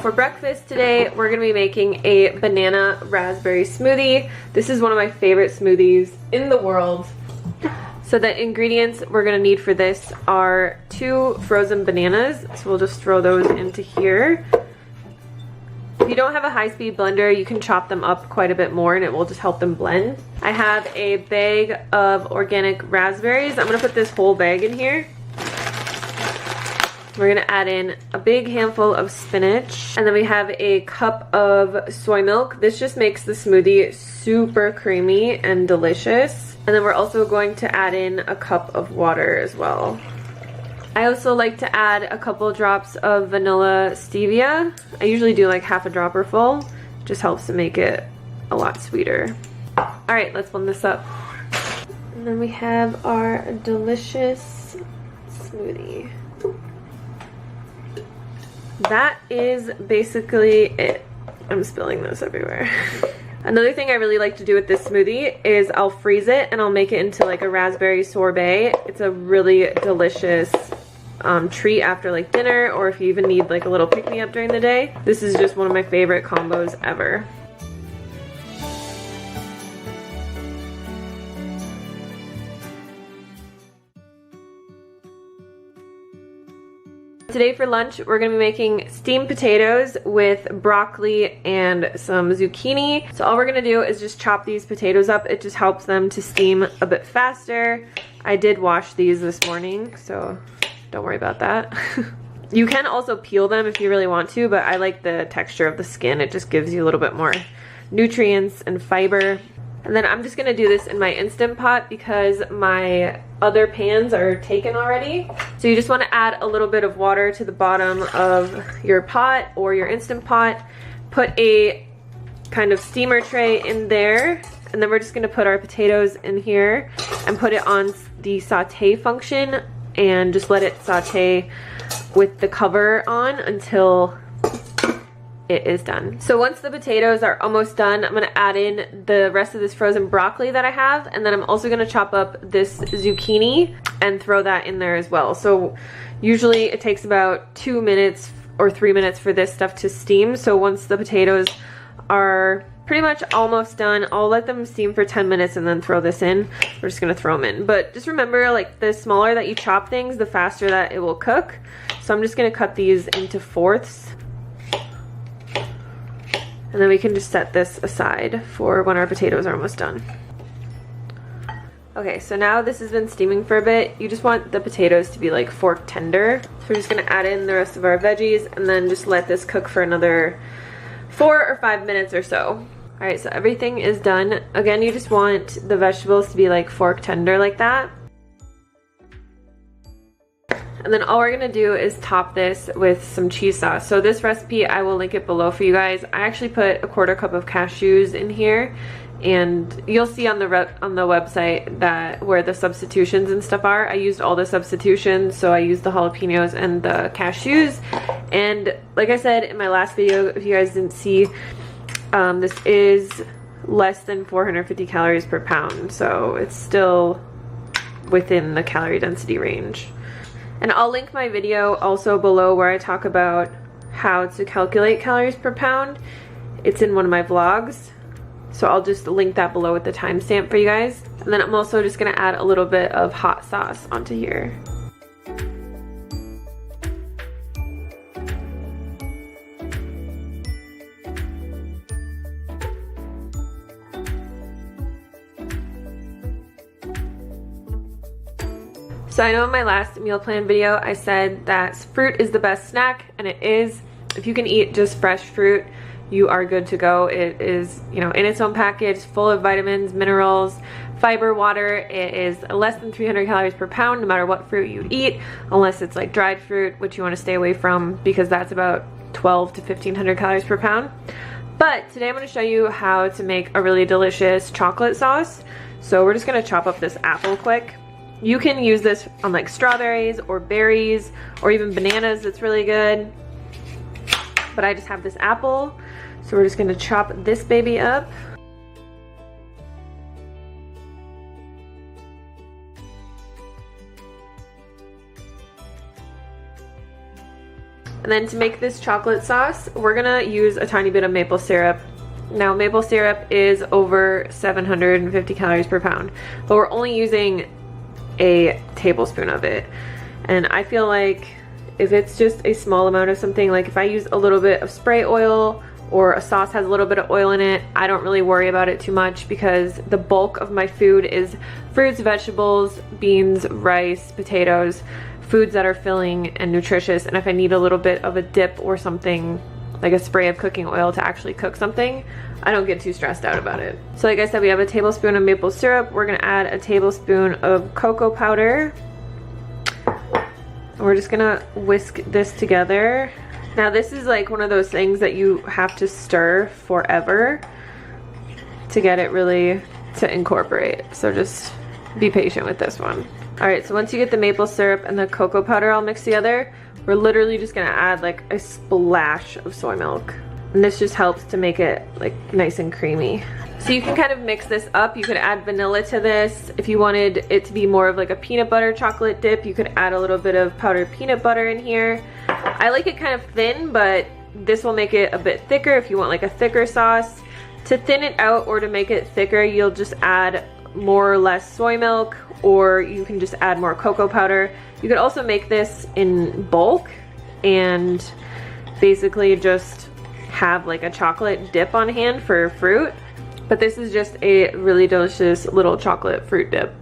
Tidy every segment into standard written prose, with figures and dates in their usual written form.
for breakfast today, we're going to be making a banana raspberry smoothie. This is one of my favorite smoothies in the world. So the ingredients we're going to need for this are 2 frozen bananas. So we'll just throw those into here. If you don't have a high-speed blender, you can chop them up quite a bit more and it will just help them blend. I have a bag of organic raspberries. I'm going to put this whole bag in here. We're going to add in a big handful of spinach. And then we have a cup of soy milk. This just makes the smoothie super creamy and delicious. And then we're also going to add in a cup of water as well. I also like to add a couple drops of vanilla stevia. I usually do like half a dropper full. It just helps to make it a lot sweeter. Alright, let's blend this up. And then we have our delicious smoothie. That is basically it. I'm spilling this everywhere. Another thing I really like to do with this smoothie is I'll freeze it and I'll make it into like a raspberry sorbet. It's a really delicious treat after like dinner, or if you even need like a little pick-me-up during the day. This is just one of my favorite combos ever. Today for lunch, we're going to be making steamed potatoes with broccoli and some zucchini. So all we're going to do is just chop these potatoes up. It just helps them to steam a bit faster. I did wash these this morning, so don't worry about that. You can also peel them if you really want to, but I like the texture of the skin. It just gives you a little bit more nutrients and fiber. And then I'm just going to do this in my Instant Pot because my other pans are taken already. So you just want to add a little bit of water to the bottom of your pot or your Instant Pot. Put a kind of steamer tray in there. And then we're just going to put our potatoes in here and put it on the saute function and just let it saute with the cover on until it is done. So once the potatoes are almost done, I'm going to add in the rest of this frozen broccoli that I have, and then I'm also going to chop up this zucchini and throw that in there as well. So usually it takes about 2 minutes or 3 minutes for this stuff to steam. So once the potatoes are pretty much almost done, I'll let them steam for 10 minutes and then throw this in. We're just going to throw them in. But just remember, like, the smaller that you chop things, the faster that it will cook. So I'm just going to cut these into fourths. And then we can just set this aside for when our potatoes are almost done. Okay, so now this has been steaming for a bit. You just want the potatoes to be like fork tender. So we're just gonna add in the rest of our veggies and then just let this cook for another 4 or 5 minutes or so. All right, so everything is done. Again, you just want the vegetables to be like fork tender like that. And then all we're gonna do is top this with some cheese sauce. So this recipe, I will link it below for you guys. I actually put a 1/4 cup of cashews in here, and you'll see on the website that where the substitutions and stuff are. I used all the substitutions, so I used the jalapenos and the cashews. And like I said in my last video, if you guys didn't see, this is less than 450 calories per pound, so it's still within the calorie density range. And I'll link my video also below where I talk about how to calculate calories per pound. It's in one of my vlogs. So I'll just link that below with the timestamp for you guys. And then I'm also just gonna add a little bit of hot sauce onto here. So I know in my last meal plan video I said that fruit is the best snack, and it is. If you can eat just fresh fruit, you are good to go. It is, you know, in its own package, full of vitamins, minerals, fiber, water. It is less than 300 calories per pound no matter what fruit you eat, unless it's like dried fruit, which you want to stay away from because that's about 12 to 1500 calories per pound. But today I'm going to show you how to make a really delicious chocolate sauce. So we're just going to chop up this apple quick. You can use this on like strawberries or berries or even bananas. It's really good. But I just have this apple, so we're just going to chop this baby up. And then to make this chocolate sauce, we're gonna use a tiny bit of maple syrup. Now maple syrup is over 750 calories per pound, but we're only using a tablespoon of it. And I feel like if it's just a small amount of something, like if I use a little bit of spray oil or a sauce has a little bit of oil in it, I don't really worry about it too much because the bulk of my food is fruits, vegetables, beans, rice, potatoes, foods that are filling and nutritious. And if I need a little bit of a dip or something, like a spray of cooking oil to actually cook something, I don't get too stressed out about it. So like I said, we have a tablespoon of maple syrup. We're gonna add a tablespoon of cocoa powder. And we're just gonna whisk this together. Now this is like one of those things that you have to stir forever to get it really to incorporate. So just be patient with this one. All right, so once you get the maple syrup and the cocoa powder all mixed together, we're literally just gonna add like a splash of soy milk. And this just helps to make it like nice and creamy. So you can kind of mix this up. You could add vanilla to this. If you wanted it to be more of like a peanut butter chocolate dip, you could add a little bit of powdered peanut butter in here. I like it kind of thin, but this will make it a bit thicker if you want like a thicker sauce. To thin it out or to make it thicker, you'll just add more or less soy milk, or you can just add more cocoa powder. You could also make this in bulk and basically just have like a chocolate dip on hand for fruit. But this is just a really delicious little chocolate fruit dip.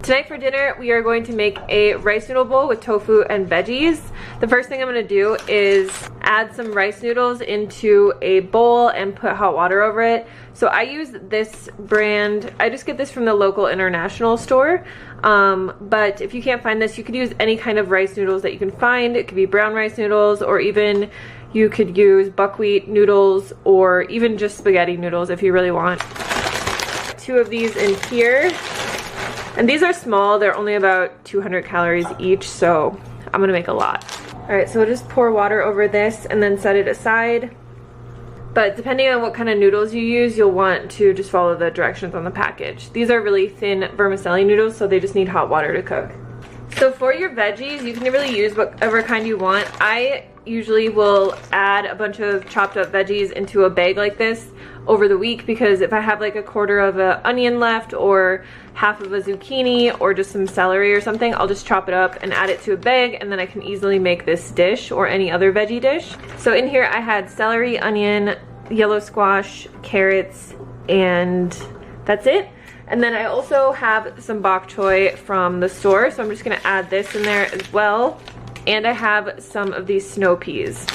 Tonight for dinner, we are going to make a rice noodle bowl with tofu and veggies. The first thing I'm gonna do is add some rice noodles into a bowl and put hot water over it. So I use this brand, I just get this from the local international store. But if you can't find this, you could use any kind of rice noodles that you can find. It could be brown rice noodles, or even you could use buckwheat noodles, or even just spaghetti noodles if you really want. 2 of these in here. And these are small, they're only about 200 calories each, so I'm gonna make a lot. All right, so we'll just pour water over this and then set it aside. But depending on what kind of noodles you use, you'll want to just follow the directions on the package. These are really thin vermicelli noodles, so they just need hot water to cook. So for your veggies, you can really use whatever kind you want. I usually will add a bunch of chopped up veggies into a bag like this over the week, because if I have like a quarter of an onion left or half of a zucchini or just some celery or something, I'll just chop it up and add it to a bag, and then I can easily make this dish or any other veggie dish. So in here I had celery, onion, yellow squash, carrots, and that's it. And then I also have some bok choy from the store, so I'm just gonna add this in there as well. And I have some of these snow peas.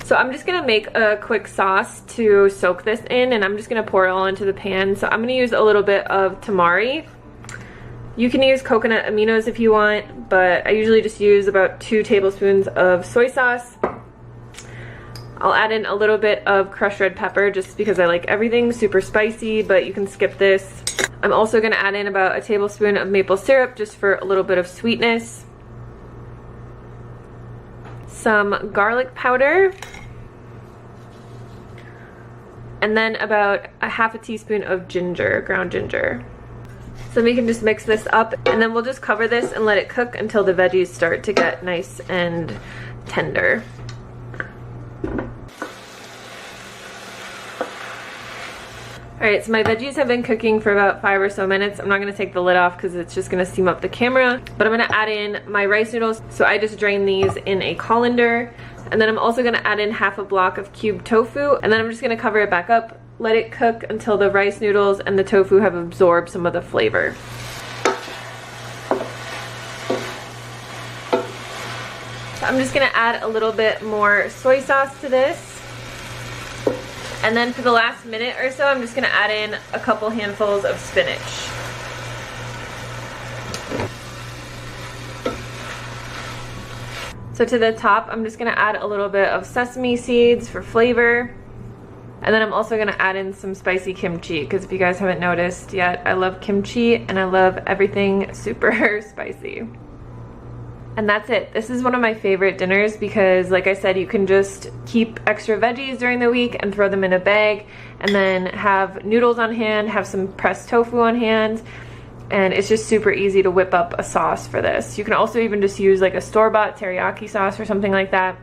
So I'm just gonna make a quick sauce to soak this in, and I'm just gonna pour it all into the pan. So I'm gonna use a little bit of tamari. You can use coconut aminos if you want, but I usually just use about 2 tablespoons of soy sauce. I'll add in a little bit of crushed red pepper just because I like everything super spicy, but you can skip this. I'm also gonna add in about a tablespoon of maple syrup just for a little bit of sweetness. Some garlic powder. And then about a half a teaspoon of ginger, ground ginger. So we can just mix this up, and then we'll just cover this and let it cook until the veggies start to get nice and tender. Alright, so my veggies have been cooking for about 5 or so minutes. I'm not going to take the lid off because it's just going to steam up the camera. But I'm going to add in my rice noodles. So I just drain these in a colander. And then I'm also going to add in half a block of cubed tofu. And then I'm just going to cover it back up, let it cook until the rice noodles and the tofu have absorbed some of the flavor. So I'm just going to add a little bit more soy sauce to this. And then for the last minute or so, I'm just gonna add in a couple handfuls of spinach. So to the top, I'm just gonna add a little bit of sesame seeds for flavor. And then I'm also gonna add in some spicy kimchi, because if you guys haven't noticed yet, I love kimchi and I love everything super spicy. And that's it. This is one of my favorite dinners because, like I said, you can just keep extra veggies during the week and throw them in a bag, and then have noodles on hand, have some pressed tofu on hand. and it's just super easy to whip up a sauce for this. You can also even just use like a store-bought teriyaki sauce or something like that.